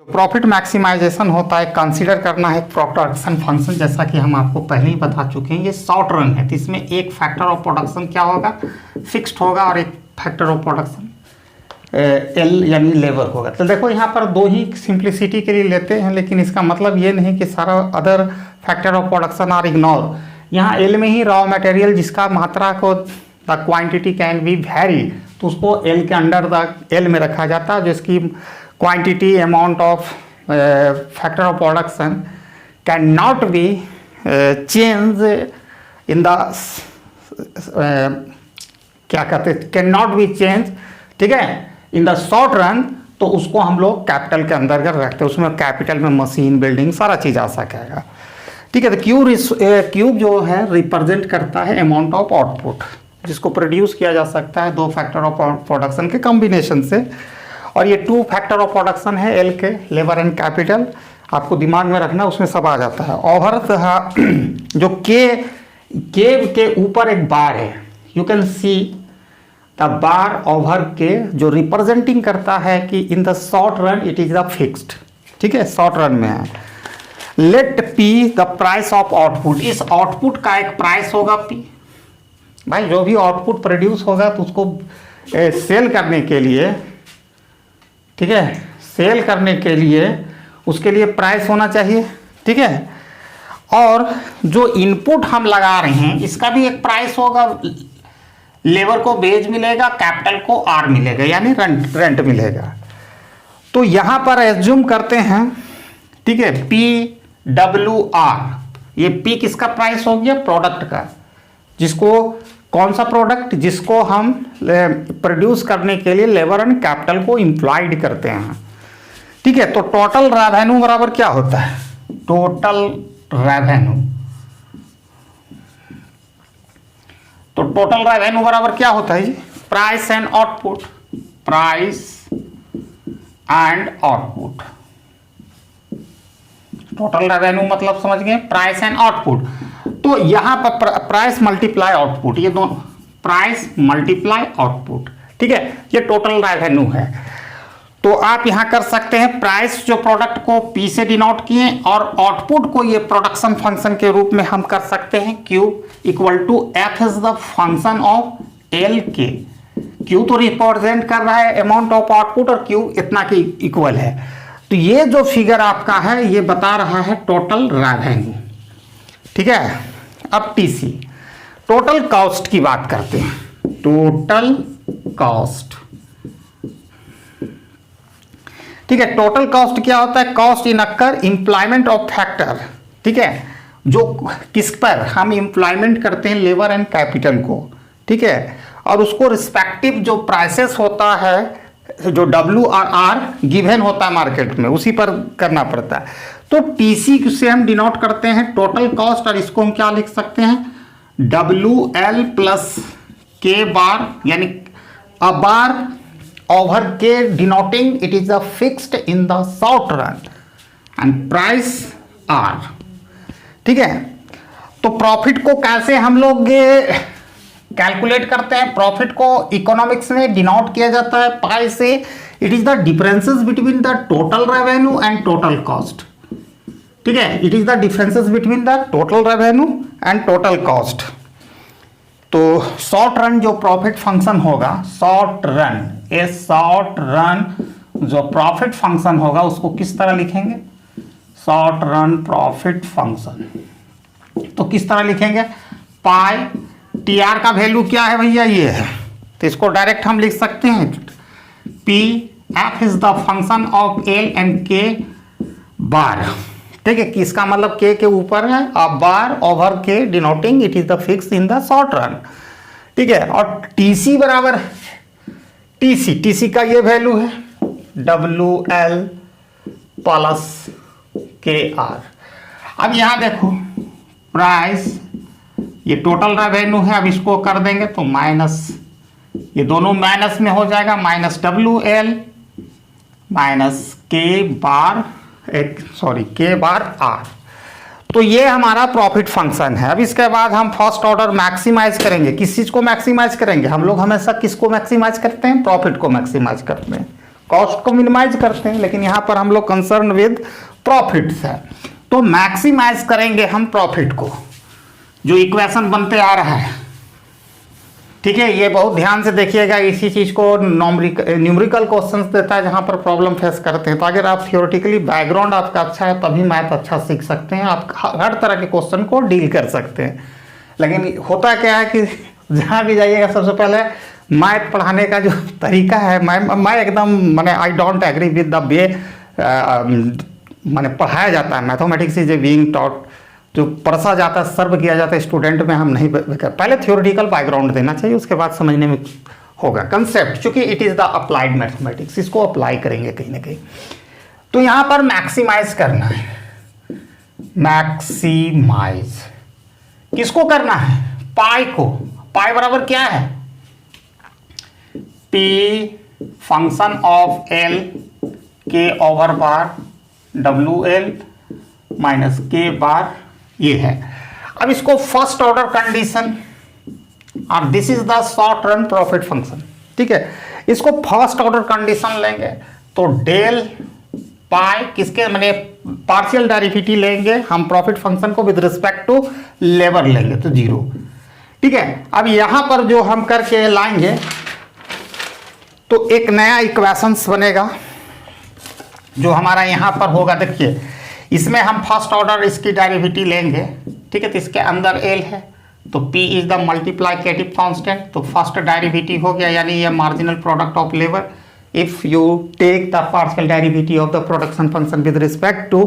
Profit maximisation होता है, consider करना है प्रोडक्शन फंक्शन, जैसा कि हम आपको पहले ही बता चुके हैं। ये शॉर्ट रन है तो इसमें एक फैक्टर ऑफ प्रोडक्शन क्या होगा, फिक्स्ड होगा, और एक फैक्टर ऑफ प्रोडक्शन एल यानी लेबर होगा। तो देखो यहाँ पर दो ही सिंप्लिसिटी के लिए लेते हैं, लेकिन इसका मतलब ये नहीं कि सारा other factor of production are ignore. यहाँ एल में ही रॉ मटेरियल जिसका मात्रा को the quantity can be vary, तो उसको एल के अंडर द एल में रखा जाता है, जिसकी quantity amount of factor of production cannot be changed in the क्या कहते हैं, cannot be changed, ठीक है, in the short run। तो उसको हम लोग कैपिटल के अंदर कर रखते हैं, उसमें कैपिटल में मशीन बिल्डिंग सारा चीज़ आ सकेगा, ठीक है। तो क्यूब जो है रिप्रेजेंट करता है अमाउंट ऑफ आउटपुट, जिसको प्रोड्यूस किया जा सकता है दो फैक्टर ऑफ प्रोडक्शन के कॉम्बिनेशन से। और ये टू फैक्टर ऑफ प्रोडक्शन है एल के, लेबर एंड कैपिटल, आपको दिमाग में रखना, उसमें सब आ जाता है। ओवर जो के ऊपर एक बार है, you can see the bar over K, जो रिप्रेजेंटिंग करता है कि in the short run it is the fixed, ठीक है, शॉर्ट रन में है। Let P the price of output, इस आउटपुट का एक प्राइस होगा पी। भाई जो भी आउटपुट प्रोड्यूस होगा तो उसको सेल करने के लिए, ठीक है, सेल करने के लिए उसके लिए प्राइस होना चाहिए, ठीक है। और जो इनपुट हम लगा रहे हैं इसका भी एक प्राइस होगा, लेबर को वेज मिलेगा, कैपिटल को आर मिलेगा, यानी रेंट मिलेगा। तो यहां पर एज्यूम करते हैं, ठीक है, पी डब्ल्यू आर, ये पी किसका प्राइस हो गया, प्रोडक्ट का, जिसको कौन सा प्रोडक्ट, जिसको हम प्रोड्यूस करने के लिए लेबर एंड कैपिटल को इंप्लॉयड करते हैं, ठीक है। तो टोटल रेवेन्यू बराबर क्या होता है, टोटल रेवेन्यू, तो टोटल रेवेन्यू बराबर क्या होता है जी, price and output, price and output. Total revenue मतलब समझ गए, प्राइस एंड आउटपुट। तो यहां पर प्राइस मल्टीप्लाई आउटपुट, ये दोनों प्राइस मल्टीप्लाई आउटपुट, ठीक है, ये टोटल रेवेन्यू है। तो आप यहां कर सकते हैं प्राइस जो प्रोडक्ट को पी से डिनोट किए, और आउटपुट को ये प्रोडक्शन फंक्शन के रूप में हम कर सकते हैं Q equal to F is the function of L K. Q तो रिप्रेजेंट कर रहा है अमाउंट ऑफ आउटपुट, और क्यू इतना के इक्वल है। तो ये जो फिगर आपका है ये बता रहा है टोटल रेवेन्यू, ठीक है। अब टीसी, टोटल कॉस्ट की बात करते हैं, टोटल कॉस्ट, ठीक है। टोटल कॉस्ट क्या होता है, cost in occur employment of factor, ठीक है, जो किस पर हम एम्प्लॉयमेंट करते हैं लेबर एंड कैपिटल को, ठीक है, और उसको रिस्पेक्टिव जो प्राइसेस होता है, जो डब्ल्यू और आर गिवन होता है मार्केट में, उसी पर करना पड़ता है। तो टीसी से हम डिनोट करते हैं टोटल कॉस्ट, और इसको हम क्या लिख सकते हैं, W L plus K bar, यानी a bar over K denoting it is a fixed in the short run, and price R, ठीक है। तो प्रॉफिट को कैसे हम लोग कैलकुलेट करते हैं, प्रॉफिट को इकोनॉमिक्स में डिनोट किया जाता है पाई से। It is the differences between the total revenue and total cost, ठीक है, it is the differences between the total revenue and total cost. तो शॉर्ट रन जो प्रॉफिट फंक्शन होगा, शॉर्ट रन, ए शॉर्ट रन जो प्रॉफिट फंक्शन होगा उसको किस तरह लिखेंगे, शॉर्ट रन प्रॉफिट फंक्शन, तो किस तरह लिखेंगे, पाई टी आर का वैल्यू क्या है भैया, ये है, तो इसको डायरेक्ट हम लिख सकते हैं P F is the function of L and के बार, ठीक है, किसका मतलब के ऊपर है, अ bar over K denoting it is the fix in the short run, ठीक है। और टीसी बराबर टीसी का ये वैल्यू है डब्ल्यू एल प्लस के आर। अब यहां देखो प्राइस, ये टोटल रेवेन्यू है, अब इसको कर देंगे तो माइनस, ये दोनों माइनस में हो जाएगा, माइनस डब्ल्यू एल माइनस के बार आर। तो ये हमारा प्रॉफिट फंक्शन है। अब इसके बाद हम फर्स्ट ऑर्डर मैक्सिमाइज करेंगे। किस चीज को मैक्सिमाइज करेंगे, हम लोग हमेशा किसको मैक्सिमाइज करते हैं, प्रॉफिट को मैक्सिमाइज करते हैं। कॉस्ट को मिनिमाइज करते हैं, लेकिन यहाँ पर हम लोग कंसर्न विद प्रॉफिट्स है। तो मैक्सिमाइज करेंगे हम प्रॉफिट को, जो इक्वेशन बनते आ रहा है। ठीक है, ये बहुत ध्यान से देखिएगा, इसी चीज़ को न्यूमेरिकल क्वेश्चंस देता है जहाँ पर प्रॉब्लम फेस करते हैं। तो अगर आप थियोरेटिकली बैकग्राउंड आपका अच्छा है तभी मैथ अच्छा सीख सकते हैं, आप हर तरह के क्वेश्चन को डील कर सकते हैं। लेकिन होता क्या है कि जहाँ भी जाइएगा सबसे पहले मैथ पढ़ाने का जो तरीका है, मैं एकदम मैंने I don't agree with the way मैंने पढ़ाया जाता है। Mathematics is a being taught, जो परसा जाता है, सर्व किया जाता है स्टूडेंट में, हम नहीं पहले थियोरेटिकल बैकग्राउंड देना चाहिए, उसके बाद समझने में होगा कंसेप्ट, क्योंकि it is the applied mathematics, इसको अप्लाई करेंगे कहीं ना कहीं। तो यहाँ पर मैक्सिमाइज करना है, मैक्सिमाइज किसको करना है? पाई को। पाई बराबर क्या है? पी फंक्शन ऑफ एल के ओवर बार डब्ल्यू एल माइनस के बार, ये है। अब इसको फर्स्ट ऑर्डर कंडीशन, और this is the short run profit function. ठीक है, इसको फर्स्ट ऑर्डर कंडीशन लेंगे तो डेल पाई किसके मैंने पार्शियल डेरिवेटिव लेंगे हम प्रॉफिट फंक्शन को विद रिस्पेक्ट टू लेबर लेंगे तो 0। ठीक है, अब यहां पर जो हम करके लाएंगे तो एक नया इक्वेशंस बनेगा जो हमारा यहां पर होगा। देखिए, इसमें हम फर्स्ट ऑर्डर इसकी डेरिवेटिव लेंगे। ठीक है, तो इसके अंदर एल है तो P is the multiplicative constant, तो फर्स्ट डेरिवेटिव हो गया, यानी ये marginal product of labour. If you take the partial derivative of the production function with respect to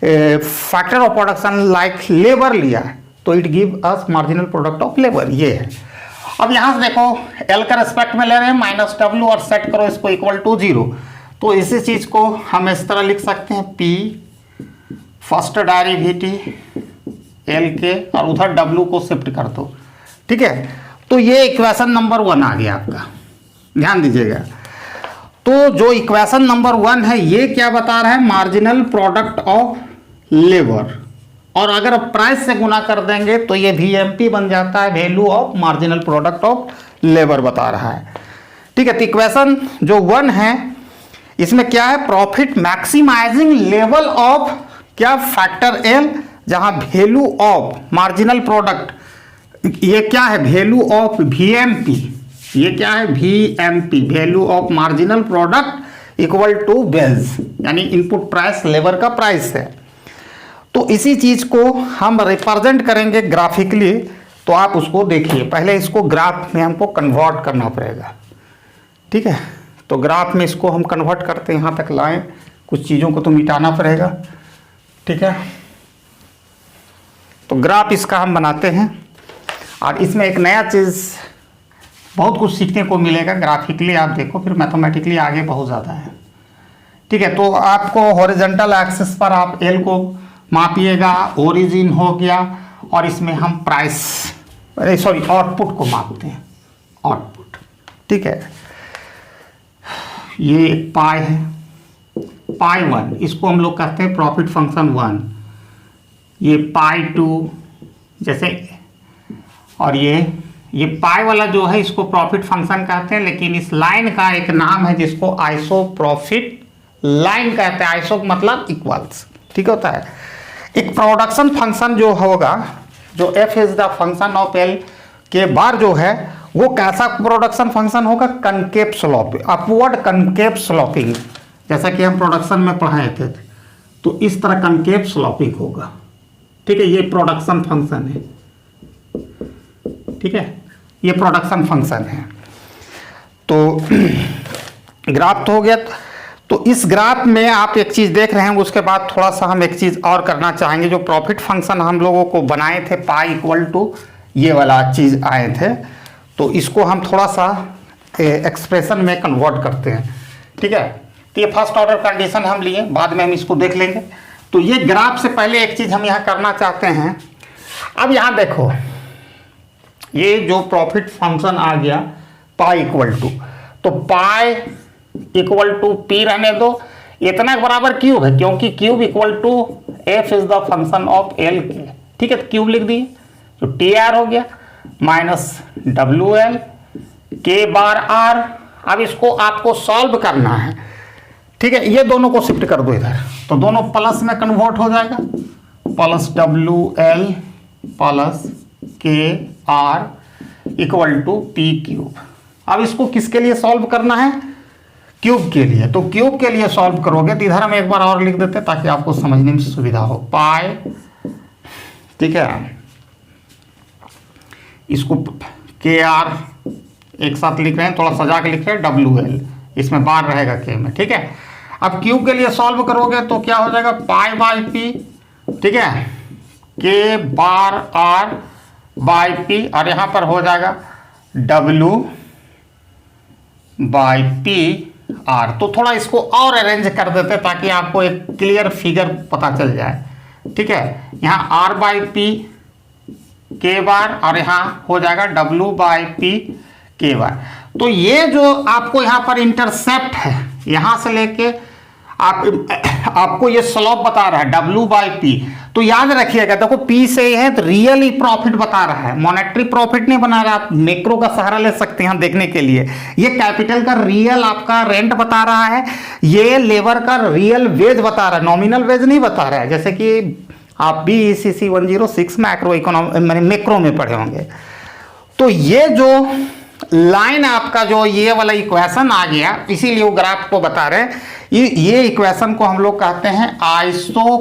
factor of production like labour लिया तो it give us marginal product of labour, ये है। अब यहाँ से देखो एल का रिस्पेक्ट में ले रहे हैं माइनस डब्ल्यू और सेट करो इसको इक्वल टू 0, तो इसी चीज को हम इस तरह लिख सकते हैं P फर्स्ट डेरिवेटिव एल के और उधर डब्ल्यू को शिफ्ट कर दो। ठीक है, तो ये इक्वेशन नंबर 1 आ गया आपका, ध्यान दीजिएगा। तो जो इक्वेशन नंबर 1 है ये क्या बता रहा है? मार्जिनल प्रोडक्ट ऑफ लेबर, और अगर प्राइस से गुना कर देंगे तो ये VMP बन जाता है, value of marginal product of labour बता रहा है। ठीक है, तो इक्वेशन जो 1 है इसमें क्या है? प्रॉफिट मैक्सिमाइजिंग लेवल ऑफ क्या फैक्टर एल, जहां वैल्यू ऑफ मार्जिनल प्रोडक्ट ये क्या है? वैल्यू ऑफ VMP, ये क्या है? VMP value of marginal product equal to वेल्स, यानी इनपुट प्राइस लेबर का प्राइस है। तो इसी चीज को हम रिप्रेजेंट करेंगे ग्राफिकली, तो आप उसको देखिए। पहले इसको ग्राफ में हमको कन्वर्ट करना पड़ेगा। ठीक है, तो ग्राफ में इसको हम कन्वर्ट करते हैं, यहाँ तक लाएं, कुछ चीज़ों को तो मिटाना पड़ेगा। ठीक है, तो ग्राफ इसका हम बनाते हैं, और इसमें एक नया चीज़ बहुत कुछ सीखने को मिलेगा। ग्राफिकली आप देखो, फिर मैथमेटिकली आगे बहुत ज़्यादा है। ठीक है, तो आपको हॉरिजॉन्टल एक्सिस पर आप एल को मापिएगा, ओरिजिन हो गया, और इसमें हम प्राइस सॉरी आउटपुट को मापते हैं, आउटपुट। ठीक है, ये पाई है, पाई 1, इसको हम लोग कहते हैं प्रॉफिट फंक्शन 1, ये पाई 2 जैसे, और ये पाई वाला जो है इसको प्रॉफिट फंक्शन कहते हैं, लेकिन इस लाइन का एक नाम है जिसको आइसो प्रॉफिट लाइन कहते हैं। आइसो मतलब इक्वल्स। ठीक होता है, एक प्रोडक्शन फंक्शन जो होगा, जो f is the function of l के बार जो है वो कैसा प्रोडक्शन फंक्शन होगा? Concave sloping, upward concave sloping, जैसा कि हम प्रोडक्शन में पढ़ाए थे, तो इस तरह कनकेव स्लोपिंग होगा। ठीक है, ये प्रोडक्शन फंक्शन है। ठीक है, ये प्रोडक्शन फंक्शन है। तो ग्राफ तो हो गया। तो इस ग्राफ में आप एक चीज़ देख रहे हैं, उसके बाद थोड़ा सा हम एक चीज़ और करना चाहेंगे। जो प्रॉफिट फंक्शन हम लोगों को बनाए थे पाई इक्वल टू ये वाला चीज़ आए थे, तो इसको हम थोड़ा सा एक्सप्रेशन में कन्वर्ट करते हैं। ठीक है, तो ये फर्स्ट ऑर्डर कंडीशन हम लिए, बाद में हम इसको देख लेंगे। तो ये ग्राफ से पहले एक चीज़ हम यहाँ करना चाहते हैं। अब यहाँ देखो, ये जो प्रॉफिट फंक्शन आ गया पाई इक्वल टू, तो पाई इक्वल टू P रहने दो, इतना बराबर क्यूब है, क्योंकि cube equal to f is the function of L K. ठीक है, तो क्यूब लिख दिए, तो TR हो गया माइनस WL के बार R। अब इसको आपको सॉल्व करना है, ठीक है, ये दोनों को शिफ्ट कर दो इधर, तो दोनों प्लस में कन्वर्ट हो जाएगा, plus WL plus KR equal to P cube. अब इसको किसके लिए सॉल्व करना है? क्यूब के लिए। तो क्यूब के लिए सॉल्व करोगे तो इधर हम एक बार और लिख देते हैं ताकि आपको समझने में सुविधा हो। पाई, ठीक है, इसको KR एक साथ लिख रहे हैं, थोड़ा सजा के लिख रहे हैं, WL इसमें बार रहेगा K में, ठीक है। अब क्यूब के लिए सॉल्व करोगे तो क्या हो जाएगा? पाई बाई P, ठीक है, K bar R by P, और यहाँ पर हो जाएगा W बाई P R। तो थोड़ा इसको और अरेंज कर देते ताकि आपको एक क्लियर फिगर पता चल जाए, ठीक है। यहाँ R बाई P K बार, और यहाँ हो जाएगा W बाई P K बार। तो ये जो आपको यहाँ पर इंटरसेप्ट है, यहाँ से लेके आपको ये स्लोप बता रहा है W बाई P। तो याद रखिएगा, देखो P से है तो रियल ही प्रॉफिट बता रहा है, मॉनेटरी प्रॉफिट नहीं बना रहा। आप मैक्रो का सहारा ले सकते हैं देखने के लिए। ये कैपिटल का रियल आपका रेंट बता रहा है, ये लेबर का रियल वेज बता रहा है, नॉमिनल वेज नहीं बता रहा है, जैसे कि आप BECC 106 मैक्रो इकोनॉमी मैंने मैक्रो में पढ़े होंगे। तो ये जो लाइन आपका जो ये वाला इक्वेशन आ गया, इसीलिए वो ग्राफ को बता रहे हैं। ये इक्वेशन को हम लोग कहते हैं आइसो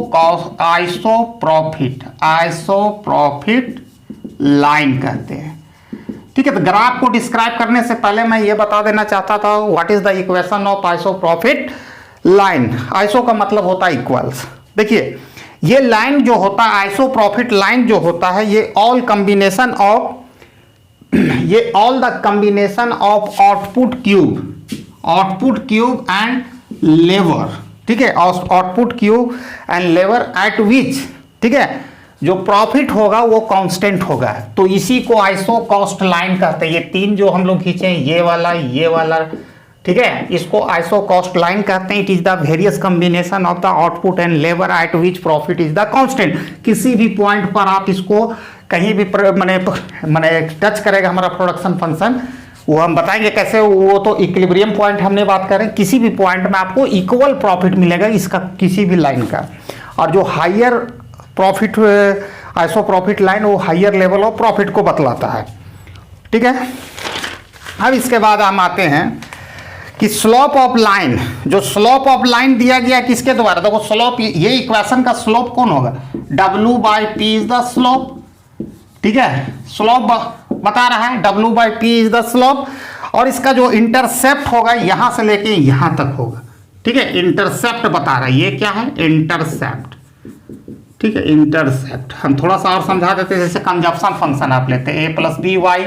प्रॉफिट लाइन कहते हैं, ठीक है। तो ग्राफ को डिस्क्राइब करने से पहले मैं ये बता देना चाहता था what is the equation of iso profit line. Iso का मतलब होता है इक्वल्स। देखिए ये लाइन जो होता है, आइसो प्रॉफिट लाइन जो होता है, ये all the combination of output cube and labour, ठीक है, output cube and labour eight विच, ठीक है, जो प्रॉफिट होगा वो कांस्टेंट होगा। तो इसी को आइसो कॉस्ट लाइन कहते हैं। ये तीन जो हम लोग खींचे, ये वाला, ठीक है, इसको आइसो कॉस्ट लाइन कहते हैं। It is the various combination of the output and labour eight which profit is the constant. किसी भी पॉइंट पर आप इसको कहीं भी मैंने टच करेगा हमारा प्रोडक्शन फंक्शन, वो हम बताएंगे कैसे, वो तो इक्विलिब्रियम पॉइंट हमने बात करें। किसी भी पॉइंट में आपको इक्वल प्रॉफिट मिलेगा इसका, किसी भी लाइन का। और जो higher profit iso profit line, वो हायर लेवल ऑफ प्रॉफिट को बतलाता है, ठीक है। अब इसके बाद हम आते हैं कि स्लोप ऑफ लाइन, जो स्लोप ऑफ लाइन दिया गया किसके द्वारा? देखो स्लोप, ये इक्वेशन का स्लोप कौन होगा? W by P is the slope, ठीक है, स्लोप बता रहा है, W by P is the slope. और इसका जो इंटरसेप्ट होगा यहां से लेके यहां तक होगा, ठीक है, इंटरसेप्ट बता रहा है। ये क्या है? इंटरसेप्ट, ठीक है, इंटरसेप्ट। हम थोड़ा सा और समझा देते हैं, जैसे कंजप्शन फंक्शन आप लेते हैं A प्लस बी वाई,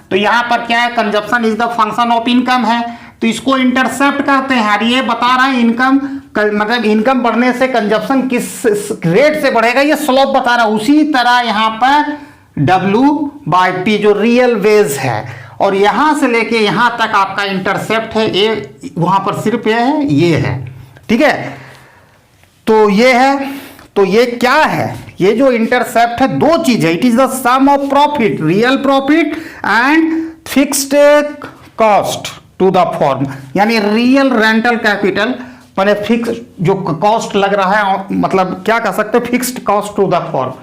तो यहां पर क्या है? Consumption is the function of income है, तो इसको इंटरसेप्ट कहते हैं। और ये बता रहा है इनकम, मतलब इनकम बढ़ने से कंजप्शन किस रेट से बढ़ेगा, ये स्लोप बता रहा है। उसी तरह यहां पर W बाई P जो रियल वेज है, और यहां से लेके यहां तक आपका इंटरसेप्ट है, ये वहां पर सिर्फ ये है, ठीक है। तो ये है, तो ये क्या है? ये जो इंटरसेप्ट है दो चीज है, it is the sum of profit, real profit and fixed cost to the firm, यानी रियल रेंटल कैपिटल मैंने फिक्स जो कॉस्ट लग रहा है, मतलब क्या कह सकते हैं, fixed cost to the firm.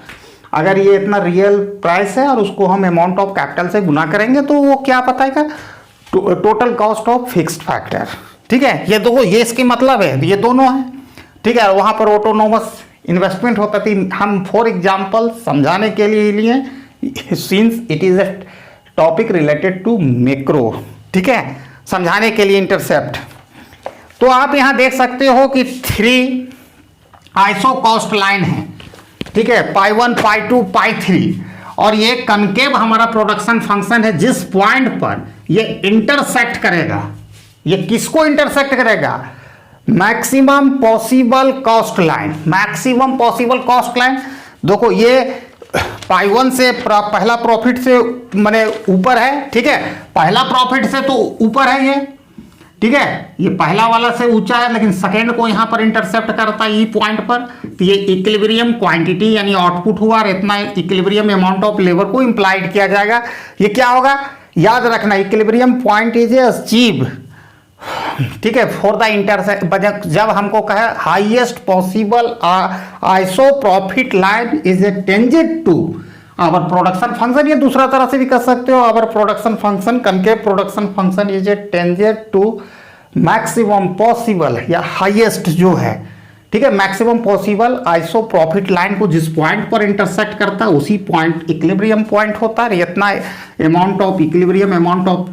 अगर ये इतना रियल प्राइस है और उसको हम अमाउंट ऑफ कैपिटल से गुना करेंगे तो वो क्या बताएगा? Total cost of fixed factor, ठीक है। ये दो, ये इसकी मतलब है, ये दोनों है, ठीक है। वहां पर ऑटोनोमस इन्वेस्टमेंट होता थी। हम फॉर एग्जाम्पल समझाने के लिए since it is a topic related to macro, ठीक है, समझाने के लिए इंटरसेप्ट। तो आप यहां देख सकते हो कि 3 आइसो कॉस्ट लाइन है, ठीक है, पाई 1 पाई 2 पाई 3, और ये कनकेव हमारा प्रोडक्शन फंक्शन है। जिस पॉइंट पर ये इंटरसेक्ट करेगा, ये किसको इंटरसेक्ट करेगा? Maximum possible cost line, maximum possible cost line. देखो ये पाई 1 से पहला प्रॉफिट से मैंने ऊपर है, ठीक है, पहला प्रॉफिट से तो ऊपर है ये, ठीक है, ये पहला वाला से ऊंचा है, लेकिन सेकेंड को यहां पर इंटरसेप्ट करता है ई पॉइंट पर। तो ये इक्विलिब्रियम क्वांटिटी यानी आउटपुट हुआ, और इतना इक्विलिब्रियम अमाउंट ऑफ लेबर को इंप्लाइड किया जाएगा। ये क्या होगा? याद रखना, इक्विलिब्रियम पॉइंट इज अचीव ठीक है, फॉर द इंटरसेक्ट, जब हमको कहे highest possible iso profit line is a tangent to our production function, ये दूसरा तरह से भी कर सकते हो, our production function, concave production function is a tangent to maximum possible या हाईएस्ट जो है, ठीक है, maximum possible iso profit line को जिस पॉइंट पर इंटरसेक्ट करता है उसी पॉइंट इक्विलिब्रियम पॉइंट होता है। इतना amount of equilibrium amount of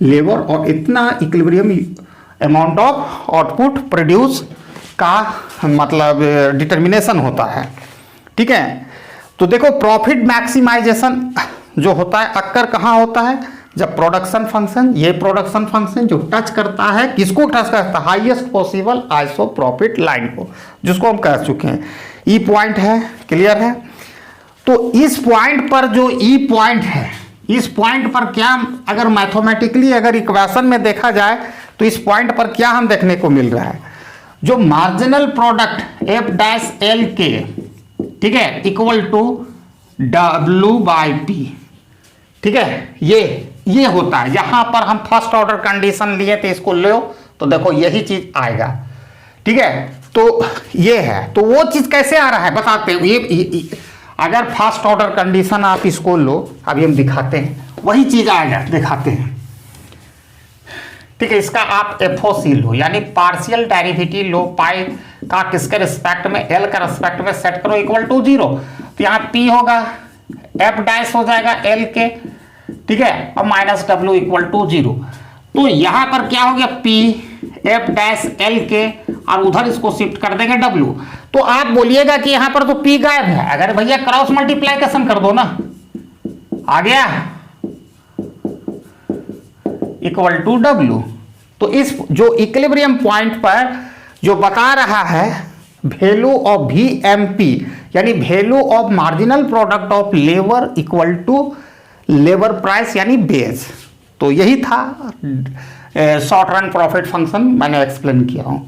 labour और इतना equilibrium amount of output produce का मतलब डिटर्मिनेशन होता है, ठीक है। तो देखो प्रॉफिट मैक्सिमाइजेशन जो होता है अक्कर कहाँ होता है, जब प्रोडक्शन फंक्शन, ये प्रोडक्शन फंक्शन जो टच करता है, किसको टच करता है, highest possible iso profit line को, जिसको हम कह चुके हैं ई पॉइंट है, क्लियर है। तो इस पॉइंट पर जो ई पॉइंट है, इस पॉइंट पर क्या, अगर मैथमेटिकली अगर इक्वेशन में देखा जाए तो इस पॉइंट पर क्या हम देखने को मिल रहा है, जो marginal product F dash L K, ठीक है, equal to W by P, ठीक है, ये होता है। यहां पर हम फर्स्ट ऑर्डर कंडीशन लिए थे, इसको लो तो देखो यही चीज आएगा, ठीक है। तो ये है, तो वो चीज कैसे आ रहा है बताते हैं। ये अगर फर्स्ट ऑर्डर कंडीशन आप इसको लो, अभी हम दिखाते हैं, वही चीज आएगा, दिखाते हैं, ठीक है। इसका आप एफओसी लो, यानी पार्शियल डेरिवेटिव लो पाई का किसके रिस्पेक्ट में, एल का रिस्पेक्ट में सेट करो इक्वल टू 0, तो यहाँ पी होगा, एफ डैश हो जाएगा एल के, ठीक है, और माइनस डब्ल्यू इक्वल टू 0। तो यहां पर क्या हो गया, पी एफ डैश एल के, और उधर इसको शिफ्ट कर देंगे डब्ल्यू। तो आप बोलिएगा कि यहां पर तो पी गायब है, अगर भैया क्रॉस मल्टीप्लाइकेशन कर दो ना, आ गया इक्वल टू डब्ल्यू। तो इस जो इक्विलिब्रियम पॉइंट पर जो बता रहा है value of V M P, यानी value of marginal product of labour equal to labour price यानी बेस। तो यही था शॉर्ट रन प्रॉफिट फंक्शन, मैंने एक्सप्लेन किया हूं।